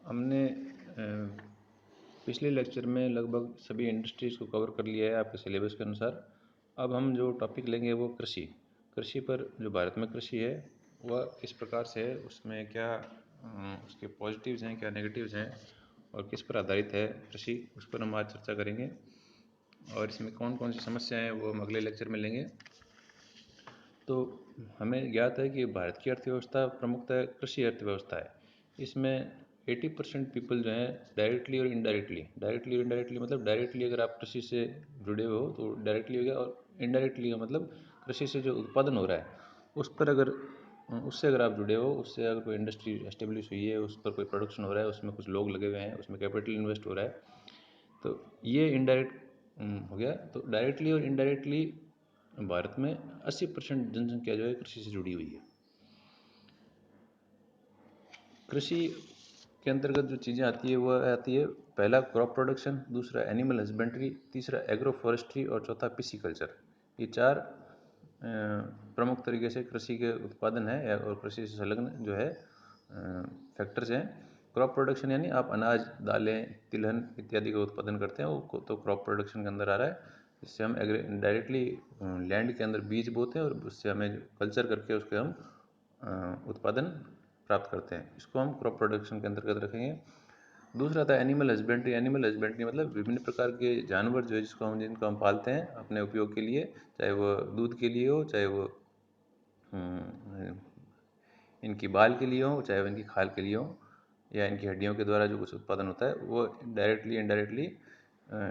हमने पिछले लेक्चर में लगभग सभी इंडस्ट्रीज़ को कवर कर लिया है आपके सिलेबस के अनुसार। अब हम जो टॉपिक लेंगे वो कृषि। कृषि पर जो भारत में कृषि है वह किस प्रकार से है, उसमें क्या उसके पॉजिटिव्स हैं, क्या नेगेटिव्स हैं और किस पर आधारित है कृषि, उस पर हम आज चर्चा करेंगे। और इसमें कौन कौन सी समस्याएं हैं वो हम अगले लेक्चर में लेंगे। तो हमें ज्ञात है कि भारत की अर्थव्यवस्था प्रमुखतः कृषि अर्थव्यवस्था है। इसमें 80% पीपल जो हैं डायरेक्टली और इनडायरेक्टली मतलब डायरेक्टली अगर आप कृषि से जुड़े हुए हो तो डायरेक्टली हो गया, और इनडायरेक्टली का मतलब कृषि से जो उत्पादन हो रहा है उस पर अगर उससे अगर आप जुड़े हो, उससे अगर कोई इंडस्ट्री एस्टेब्लिश हुई है, उस पर कोई प्रोडक्शन हो रहा है, उसमें कुछ लोग लगे हुए हैं, उसमें कैपिटल इन्वेस्ट हो रहा है, तो ये इनडायरेक्ट हो गया। तो डायरेक्टली और इनडायरेक्टली भारत में 80% जनसंख्या जो है कृषि से जुड़ी हुई है। कृषि के अंतर्गत जो चीज़ें आती है वह आती है, पहला क्रॉप प्रोडक्शन, दूसरा एनिमल हस्बेंड्री, तीसरा एग्रो फॉरेस्ट्री और चौथा पिसिकल्चर। ये चार प्रमुख तरीके से कृषि के उत्पादन है और कृषि से संलग्न जो है फैक्टर्स हैं। क्रॉप प्रोडक्शन यानी आप अनाज, दालें, तिलहन इत्यादि का उत्पादन करते हैं, वो तो क्रॉप प्रोडक्शन के अंदर आ रहा है। इससे हम डायरेक्टली लैंड के अंदर बीज बोते हैं और उससे हमें कल्चर करके उसके हम उत्पादन प्राप्त करते हैं, इसको हम क्रॉप प्रोडक्शन के अंतर्गत रखेंगे। दूसरा था एनिमल हस्बेंड्री। एनिमल हस्बेंड्री मतलब विभिन्न प्रकार के जानवर जो है जिनको हम पालते हैं अपने उपयोग के लिए, चाहे वो दूध के लिए हो, चाहे वो इनकी बाल के लिए हो, चाहे वो इनकी खाल के लिए हो, या इनकी हड्डियों के द्वारा जो कुछ उत्पादन होता है वो डायरेक्टली इनडायरेक्टली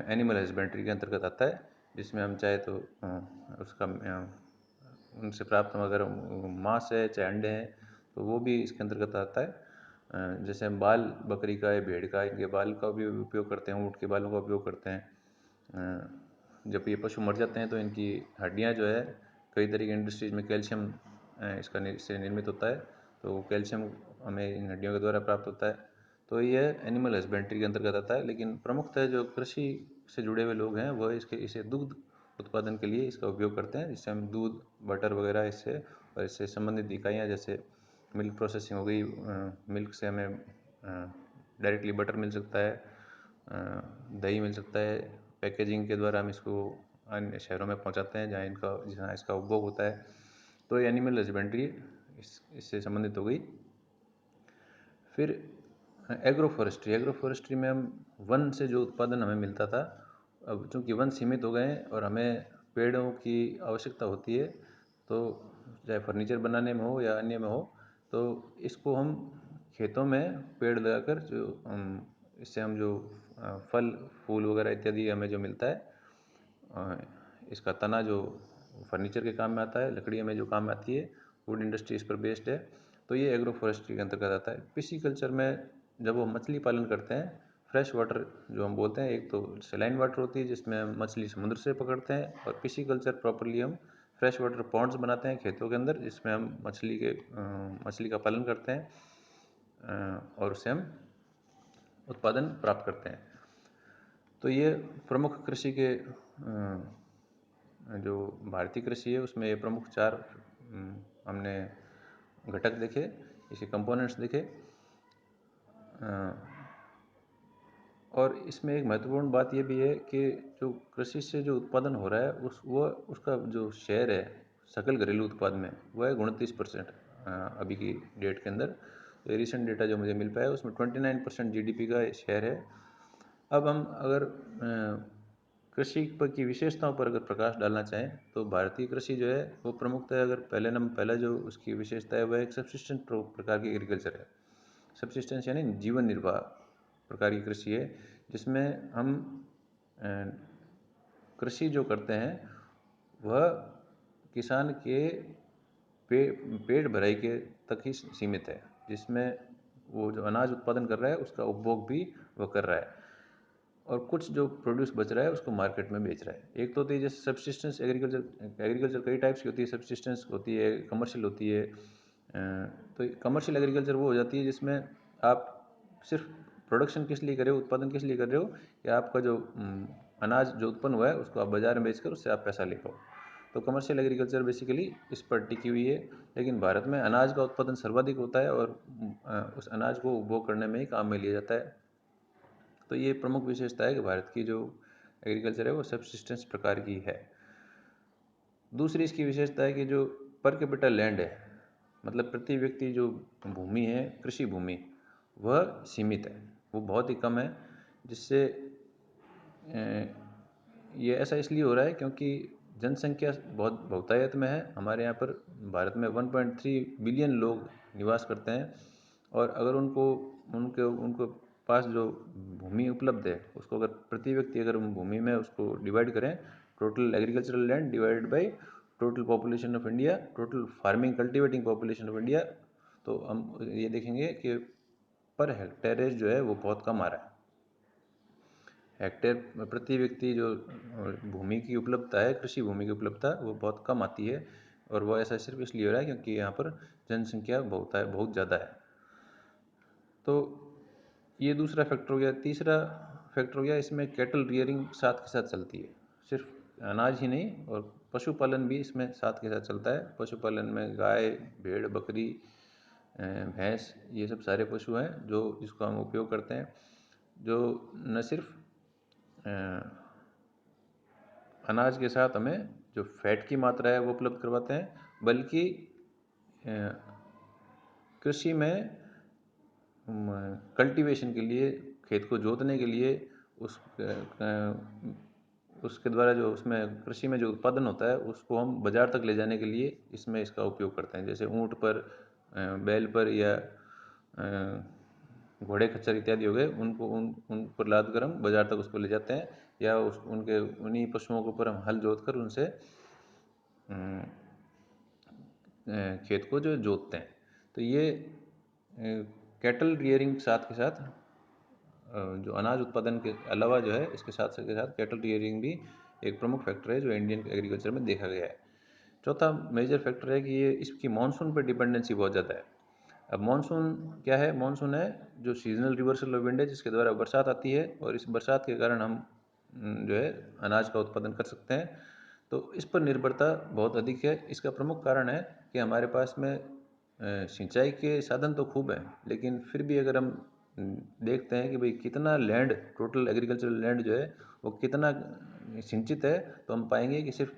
एनिमल हस्बेंड्री के अंतर्गत आता है, जिसमें हम चाहे तो उसका उनसे प्राप्त अगर मांस है, चाहे अंडे हैं, तो वो भी इसके अंतर्गत आता है। जैसे हम बाल बकरी का या भेड़ का, इनके बाल का भी उपयोग करते हैं, ऊँट के बालों का उपयोग करते हैं। जब ये पशु मर जाते हैं तो इनकी हड्डियाँ जो है कई तरह की इंडस्ट्रीज़ में कैल्शियम इससे निर्मित होता है, तो कैल्शियम हमें इन हड्डियों के द्वारा प्राप्त होता है। तो ये एनिमल हस्बेंड्री के अंतर्गत आता है। लेकिन प्रमुखतः जो कृषि से जुड़े हुए लोग हैं वह इसे दुग्ध उत्पादन के लिए इसका उपयोग करते हैं, जिससे हम दूध, बटर वगैरह इससे और इससे संबंधित इकाइयाँ जैसे मिल्क प्रोसेसिंग हो गई, मिल्क से हमें डायरेक्टली बटर मिल सकता है, दही मिल सकता है, पैकेजिंग के द्वारा हम इसको अन्य शहरों में पहुंचाते हैं जहाँ इसका उपभोग होता है। तो ये एनिमल हस्बेंड्री इससे संबंधित हो गई। फिर एग्रो फॉरेस्ट्री में हम वन से जो उत्पादन हमें मिलता था, अब चूँकि वन सीमित हो गए हैं और हमें पेड़ों की आवश्यकता होती है, तो चाहे फर्नीचर बनाने में हो या अन्य में हो, तो इसको हम खेतों में पेड़ लगाकर इससे हम जो फल फूल वगैरह इत्यादि हमें जो मिलता है, इसका तना जो फर्नीचर के काम में आता है, लकड़ी में जो काम में आती है, वुड इंडस्ट्री इस पर बेस्ड है, तो ये एग्रो फॉरेस्ट्री के अंतर्गत आता है। पिसिकल्चर में जब वो मछली पालन करते हैं, फ्रेश वाटर जो हम बोलते हैं, एक तो सैलाइन वाटर होती है जिसमें हम मछली समुद्र से पकड़ते हैं, और पिसिकल्चर प्रॉपरली हम फ्रेश वाटर पॉन्ड्स बनाते हैं खेतों के अंदर, जिसमें हम मछली का पालन करते हैं और उससे हम उत्पादन प्राप्त करते हैं। तो ये प्रमुख कृषि के जो भारतीय कृषि है उसमें ये प्रमुख चार हमने घटक देखे, इसके कंपोनेंट्स देखे। और इसमें एक महत्वपूर्ण बात ये भी है कि जो कृषि से जो उत्पादन हो रहा है उसका जो शेयर है सकल घरेलू उत्पाद में, वह है 29% अभी की डेट के अंदर। तो रिसेंट डेटा जो मुझे मिल पाया है उसमें 29% जीडीपी का शेयर है। अब हम अगर कृषि की विशेषताओं पर अगर प्रकाश डालना चाहें तो भारतीय कृषि जो है वो प्रमुखतः अगर पहला जो उसकी विशेषता है वह एक सब्सिस्टेंस प्रकार की एग्रीकल्चर है। सब्सिस्टेंस यानी जीवन निर्वाह प्रकार की कृषि है, जिसमें हम कृषि जो करते हैं वह किसान के पेट भराई के तक ही सीमित है, जिसमें वो जो अनाज उत्पादन कर रहा है उसका उपभोग भी वो कर रहा है, और कुछ जो प्रोड्यूस बच रहा है उसको मार्केट में बेच रहा है। एक तो होती है जैसे सब्सिस्टेंस एग्रीकल्चर कई टाइप्स की होती है, सब्सिस्टेंस होती है, कमर्शियल होती है। तो कमर्शियल एग्रीकल्चर वो हो जाती है जिसमें आप सिर्फ प्रोडक्शन किस लिए कर रहे हो, उत्पादन किस लिए कर रहे हो कि आपका जो अनाज जो उत्पन्न हुआ है उसको आप बाज़ार में बेचकर उससे आप पैसा ले पाओ। तो कमर्शियल एग्रीकल्चर बेसिकली इस पर टिकी हुई है। लेकिन भारत में अनाज का उत्पादन सर्वाधिक होता है और उस अनाज को उपभोग करने में ही काम में लिया जाता है। तो ये प्रमुख विशेषता है कि भारत की जो एग्रीकल्चर है वो सबसिस्टेंस प्रकार की है। दूसरी इसकी विशेषता है कि जो पर कैपिटल लैंड है, मतलब प्रति व्यक्ति जो भूमि है, कृषि भूमि, वह सीमित है, वो बहुत ही कम है। जिससे ये ऐसा इसलिए हो रहा है क्योंकि जनसंख्या बहुत बहुतायत में है। हमारे यहाँ पर भारत में 1.3 बिलियन लोग निवास करते हैं और अगर उनको उनके उनको पास जो भूमि उपलब्ध है उसको अगर प्रति व्यक्ति अगर हम भूमि में उसको डिवाइड करें, total agricultural land divided by total population of India, total farming cultivating population of India, तो हम ये देखेंगे कि पर हेक्टेयरेज जो है वो बहुत कम आ रहा है। हेक्टेयर प्रति व्यक्ति जो भूमि की उपलब्धता है, कृषि भूमि की उपलब्धता, वो बहुत कम आती है। और वो ऐसा सिर्फ इसलिए हो रहा है क्योंकि यहाँ पर जनसंख्या बहुत ज़्यादा है। तो ये दूसरा फैक्टर हो गया। तीसरा फैक्टर हो गया, इसमें कैटल रियरिंग साथ के साथ चलती है। सिर्फ अनाज ही नहीं और पशुपालन भी इसमें साथ के साथ चलता है। पशुपालन में गाय, भेड़, बकरी, भैंस, ये सब सारे पशु हैं जो जिसको हम उपयोग करते हैं, जो न सिर्फ अनाज के साथ हमें जो फैट की मात्रा है वो उपलब्ध करवाते हैं, बल्कि कृषि में कल्टीवेशन के लिए, खेत को जोतने के लिए, उस उसके द्वारा जो उसमें कृषि में जो उत्पादन होता है उसको हम बाज़ार तक ले जाने के लिए इसमें इसका उपयोग करते हैं। जैसे ऊँट पर, बैल पर या घोड़े खच्चर इत्यादि हो गए, उनको उन पर लाद कर हम बाज़ार तक उसको ले जाते हैं, या उनके उन्हीं पशुओं के ऊपर हम हल जोत कर उनसे खेत को जो जोतते हैं। तो ये कैटल रियरिंग साथ के साथ जो अनाज उत्पादन के अलावा जो है इसके साथ के साथ कैटल रियरिंग भी एक प्रमुख फैक्टर है जो इंडियन एग्रीकल्चर में देखा गया है। चौथा मेजर फैक्टर है कि ये इसकी मानसून पर डिपेंडेंसी बहुत ज़्यादा है। अब मानसून क्या है? मानसून है जो सीजनल रिवर्सल ऑफ विंड है, जिसके द्वारा बरसात आती है और इस बरसात के कारण हम जो है अनाज का उत्पादन कर सकते हैं। तो इस पर निर्भरता बहुत अधिक है। इसका प्रमुख कारण है कि हमारे पास में सिंचाई के साधन तो खूब हैं, लेकिन फिर भी अगर हम देखते हैं कि भाई कितना लैंड, टोटल एग्रीकल्चरल लैंड जो है वो कितना सिंचित है, तो हम पाएंगे कि सिर्फ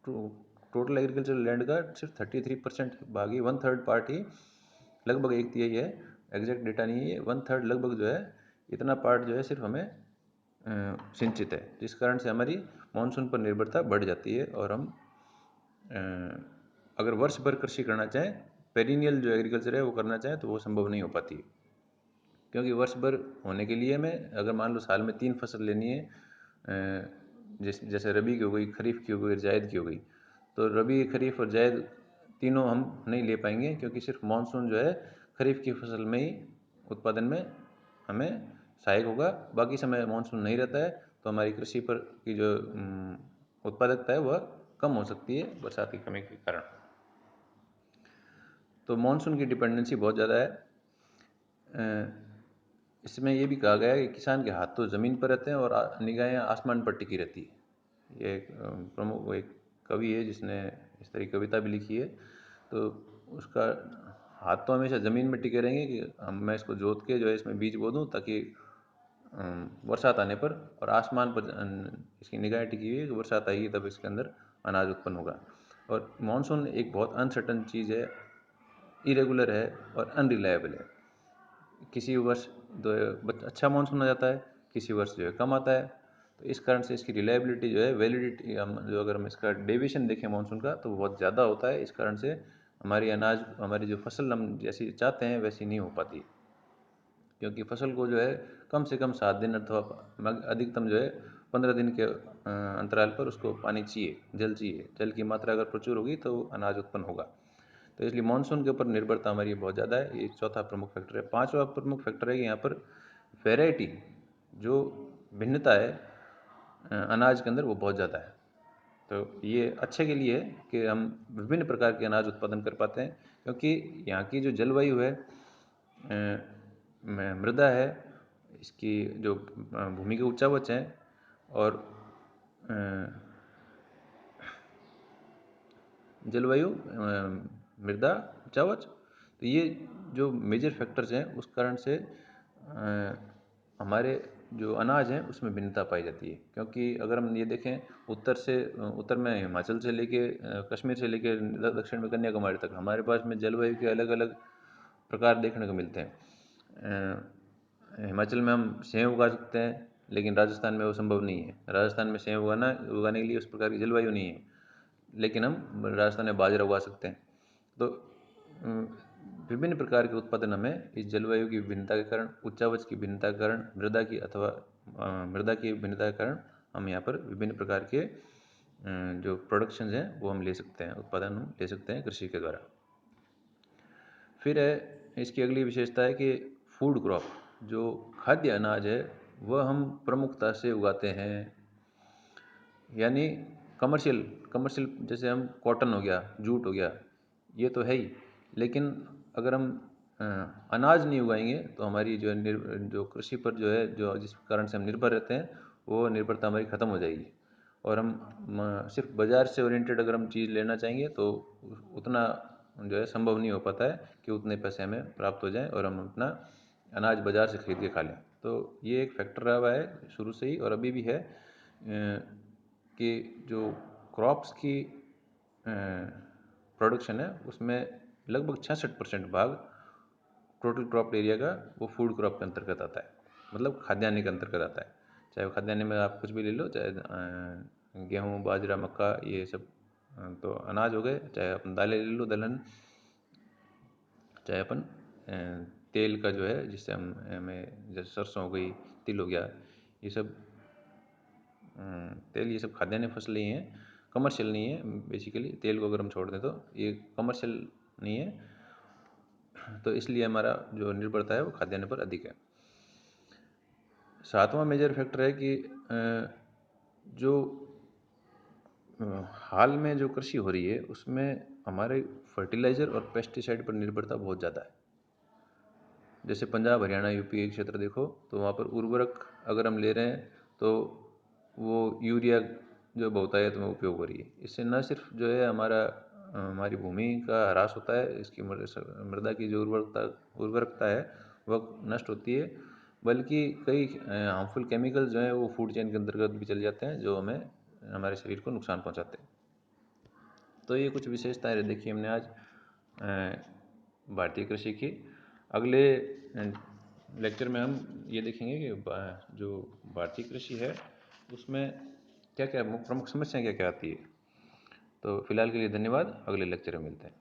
टोटल एग्रीकल्चरल लैंड का सिर्फ 33% भाग ही, 1/3 पार्ट ही, लगभग एक तिहाई है, एग्जैक्ट डेटा नहीं है, 1/3 लगभग जो है, इतना पार्ट जो है सिर्फ हमें सिंचित है, जिस कारण से हमारी मानसून पर निर्भरता बढ़ जाती है। और हम अगर वर्ष भर कृषि करना चाहें, पेरिनियल जो एग्रीकल्चर है वो करना चाहें, तो वो संभव नहीं हो पाती, क्योंकि वर्ष भर होने के लिए हमें अगर मान लो साल में 3 फसल लेनी है, जैसे रबी की हो गई, खरीफ की हो गई, जायद की हो गई, तो रबी, खरीफ और जायद तीनों हम नहीं ले पाएंगे, क्योंकि सिर्फ मानसून जो है खरीफ की फसल में ही उत्पादन में हमें सहायक होगा। बाकी समय मानसून नहीं रहता है, तो हमारी कृषि पर की जो उत्पादकता है वह कम हो सकती है बरसात की कमी के कारण। तो मानसून की डिपेंडेंसी बहुत ज़्यादा है। इसमें ये भी कहा गया है कि किसान के हाथ तो ज़मीन पर रहते हैं और निगाहें आसमान पर टिकी रहती है। ये एक प्रमुख एक कवि है जिसने इस तरह की कविता भी लिखी है। तो उसका हाथ तो हमेशा ज़मीन में टिके रहेंगे कि मैं इसको जोत के जो है इसमें बीज बो दूँ, ताकि बरसात आने पर, और आसमान पर इसकी निगाहें टिकी हुई है कि बरसात आएगी तब इसके अंदर अनाज उत्पन्न होगा। और मानसून एक बहुत अनसर्टन चीज़ है, इरेगुलर है और अनरिलायबल है। किसी वर्ष अच्छा मानसून आ जाता है, किसी वर्ष जो है कम आता है। तो इस कारण से इसकी रिलायबिलिटी जो है, वैलिडिटी, जो अगर हम इसका डेविएशन देखें मानसून का, तो बहुत ज़्यादा होता है। इस कारण से हमारी जो फसल हम जैसी चाहते हैं वैसी नहीं हो पाती, क्योंकि फसल को जो है कम से कम 7 दिन अथवा अधिकतम जो है 15 दिन के अंतराल पर उसको पानी चाहिए, जल चाहिए। जल की मात्रा अगर प्रचुर होगी तो अनाज उत्पन्न होगा। तो इसलिए मानसून के ऊपर निर्भरता हमारी बहुत ज़्यादा है। ये चौथा प्रमुख फैक्टर है। पांचवा प्रमुख फैक्टर है कि यहाँ पर वैरायटी, जो भिन्नता है अनाज के अंदर, वो बहुत ज़्यादा है। तो ये अच्छे के लिए है कि हम विभिन्न प्रकार के अनाज उत्पादन कर पाते हैं, क्योंकि यहाँ की जो जलवायु है, मृदा है, इसकी जो भूमि के उच्चावच हैं, और जलवायु, मृदा, उपजाऊच। तो ये जो मेजर फैक्टर्स हैं उस कारण से हमारे जो अनाज हैं उसमें भिन्नता पाई जाती है। क्योंकि अगर हम ये देखें उत्तर में हिमाचल से लेके कश्मीर से लेके दक्षिण में कन्याकुमारी तक हमारे पास में जलवायु के अलग अलग प्रकार देखने को मिलते हैं। हिमाचल में हम सेब उगा सकते हैं, लेकिन राजस्थान में वो संभव नहीं है। राजस्थान में सेब उगाने के लिए उस प्रकार की जलवायु नहीं है, लेकिन हम राजस्थान में बाजरा उगा सकते हैं। तो विभिन्न प्रकार के उत्पादन हमें इस जलवायु की भिन्नता के कारण, उच्चावच की भिन्नता के कारण, मृदा की भिन्नता के कारण हम यहाँ पर विभिन्न प्रकार के जो प्रोडक्शंस हैं वो हम ले सकते हैं, उत्पादन हम ले सकते हैं कृषि के द्वारा। फिर है इसकी अगली विशेषता है कि फूड क्रॉप, जो खाद्य अनाज है वह हम प्रमुखता से उगाते हैं। यानी कमर्शियल जैसे हम कॉटन हो गया, जूट हो गया, ये तो है ही, लेकिन अगर हम अनाज नहीं उगाएंगे तो हमारी जो कृषि पर जो है, जो जिस कारण से हम निर्भर रहते हैं, वो निर्भरता हमारी ख़त्म हो जाएगी। और हम सिर्फ बाज़ार से ओरिएंटेड अगर हम चीज़ लेना चाहेंगे तो उतना जो है संभव नहीं हो पाता है कि उतने पैसे हमें प्राप्त हो जाएं और हम अपना अनाज बाज़ार से खरीद के खा लें। तो ये एक फैक्टर रहा हुआ है शुरू से ही और अभी भी है कि जो क्रॉप्स की प्रोडक्शन है उसमें लगभग 66% भाग टोटल क्रॉप एरिया का वो फूड क्रॉप के अंतर्गत आता है, मतलब खाद्यान्न के अंतर्गत आता है। चाहे वो खाद्यान्न में आप कुछ भी ले लो, चाहे गेहूँ, बाजरा, मक्का, ये सब तो अनाज हो गए, चाहे अपन दालें ले लो, दलहन, चाहे अपन तेल का जो है जिससे हमें जैसे सरसों हो गई, तिल हो गया, ये सब तेल, ये सब खाद्यान्न फसलें ही हैं, कमर्शियल नहीं है। बेसिकली तेल को अगर हम छोड़ दें तो ये कमर्शियल नहीं है, तो इसलिए हमारा जो निर्भरता है वो खाद्यान्न पर अधिक है। सातवां मेजर फैक्टर है कि जो हाल में जो कृषि हो रही है उसमें हमारे फर्टिलाइज़र और पेस्टिसाइड पर निर्भरता बहुत ज़्यादा है। जैसे पंजाब, हरियाणा, यूपी के क्षेत्र देखो तो वहाँ पर उर्वरक अगर हम ले रहे हैं तो वो यूरिया जो बहुतायत में उपयोग हो रही है। इससे न सिर्फ जो है हमारी भूमि का ह्रास होता है, इसकी मृदा की जो उर्वरकता है वह नष्ट होती है, बल्कि कई हार्मफुल केमिकल्स जो हैं वो फूड चेन के अंतर्गत भी चले जाते हैं, जो हमें हमारे शरीर को नुकसान पहुंचाते हैं। तो ये कुछ विशेषताएं देखी हमने आज भारतीय कृषि की। अगले लेक्चर में हम ये देखेंगे कि जो भारतीय कृषि है उसमें क्या क्या प्रमुख समस्याएं क्या क्या आती है। तो फिलहाल के लिए धन्यवाद, अगले लेक्चर में मिलते हैं।